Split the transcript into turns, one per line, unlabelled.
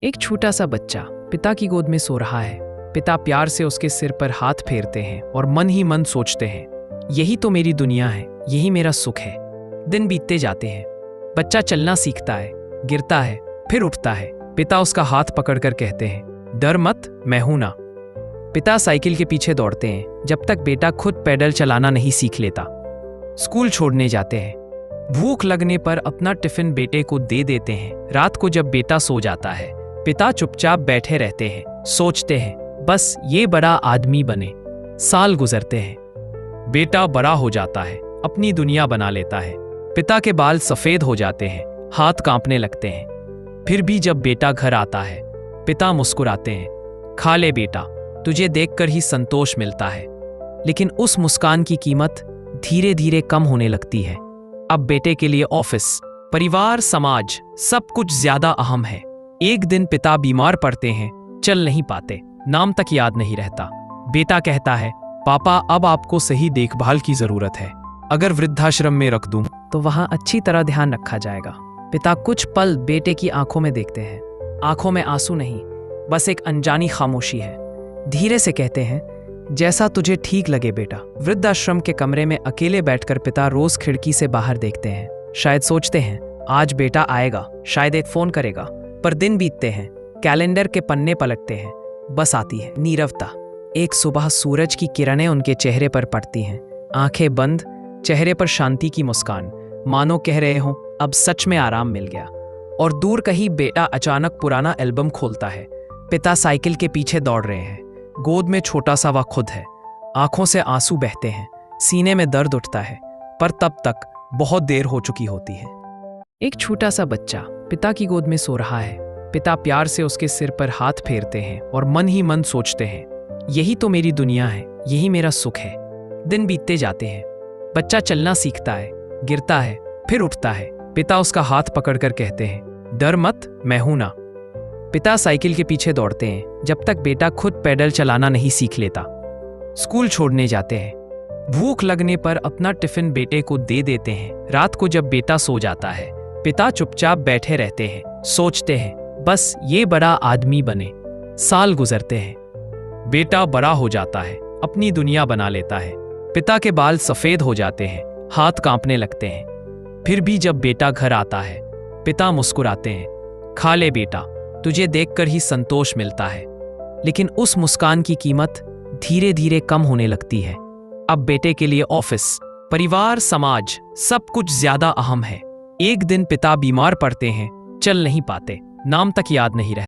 एक छोटा सा बच्चा पिता की गोद में सो रहा है। पिता प्यार से उसके सिर पर हाथ फेरते हैं और मन ही मन सोचते हैं, यही तो मेरी दुनिया है, यही मेरा सुख है। दिन बीतते जाते हैं। बच्चा चलना सीखता है, गिरता है, फिर उठता है। पिता उसका हाथ पकड़कर कहते हैं, डर मत, मैं हूं ना। पिता साइकिल के पीछे दौड़ते हैं जब तक बेटा खुद पैडल चलाना नहीं सीख लेता। स्कूल छोड़ने जाते हैं। भूख लगने पर अपना टिफिन बेटे को दे देते हैं। रात को जब बेटा सो जाता है, पिता चुपचाप बैठे रहते हैं, सोचते हैं, बस ये बड़ा आदमी बने। साल गुजरते हैं। बेटा बड़ा हो जाता है, अपनी दुनिया बना लेता है। पिता के बाल सफेद हो जाते हैं, हाथ कांपने लगते हैं। फिर भी जब बेटा घर आता है, पिता मुस्कुराते हैं, खा ले बेटा, तुझे देखकर ही संतोष मिलता है। लेकिन उस मुस्कान की कीमत धीरे धीरे कम होने लगती है। अब बेटे के लिए ऑफिस, परिवार, समाज सब कुछ ज्यादा अहम है। एक दिन पिता बीमार पड़ते हैं, चल नहीं पाते, नाम तक याद नहीं रहता। बेटा कहता है, पापा अब आपको सही देखभाल की जरूरत है। अगर वृद्धाश्रम में रख दूं तो वहां अच्छी तरह ध्यान रखा जाएगा। पिता कुछ पल बेटे की आंखों में देखते हैं। आंखों में आंसू नहीं, बस एक अनजानी खामोशी है। धीरे से कहते हैं, जैसा तुझे ठीक लगे बेटा। वृद्धाश्रम के कमरे में अकेले बैठकर पिता रोज खिड़की से बाहर देखते हैं। शायद सोचते हैं, आज बेटा आएगा, शायद एक फोन करेगा। पर दिन बीतते हैं, कैलेंडर के पन्ने पलटते हैं, बस आती है नीरवता। एक सुबह सूरज की किरणें उनके चेहरे पर पड़ती हैं। आंखें बंद, चेहरे पर शांति की मुस्कान, मानो कह रहे हों, अब सच में आराम मिल गया। और दूर कहीं बेटा अचानक पुराना एल्बम खोलता है। पिता साइकिल के पीछे दौड़ रहे हैं। गोद में छोटा सा वह खुद है। आंखों से आंसू बहते हैं, सीने में दर्द उठता है, पर तब तक बहुत देर हो चुकी होती है। एक छोटा सा बच्चा पिता की गोद में सो रहा है। पिता प्यार से उसके सिर पर हाथ फेरते हैं और मन ही मन सोचते हैं, यही तो मेरी दुनिया है, यही मेरा सुख है। दिन बीतते जाते हैं। बच्चा चलना सीखता है, गिरता है, फिर उठता है। पिता उसका हाथ पकड़कर कहते हैं, डर मत, मैं हूं ना। पिता साइकिल के पीछे दौड़ते हैं जब तक बेटा खुद पैडल चलाना नहीं सीख लेता। स्कूल छोड़ने जाते हैं। भूख लगने पर अपना टिफिन बेटे को दे देते हैं। रात को जब बेटा सो जाता है, पिता चुपचाप बैठे रहते हैं, सोचते हैं, बस ये बड़ा आदमी बने। साल गुजरते हैं। बेटा बड़ा हो जाता है, अपनी दुनिया बना लेता है। पिता के बाल सफेद हो जाते हैं, हाथ कांपने लगते हैं। फिर भी जब बेटा घर आता है, पिता मुस्कुराते हैं, खा ले बेटा, तुझे देखकर ही संतोष मिलता है। लेकिन उस मुस्कान की कीमत धीरे धीरे कम होने लगती है। अब बेटे के लिए ऑफिस, परिवार, समाज सब कुछ ज्यादा अहम है। एक दिन पिता बीमार पड़ते हैं, चल नहीं पाते, नाम तक याद नहीं रहता।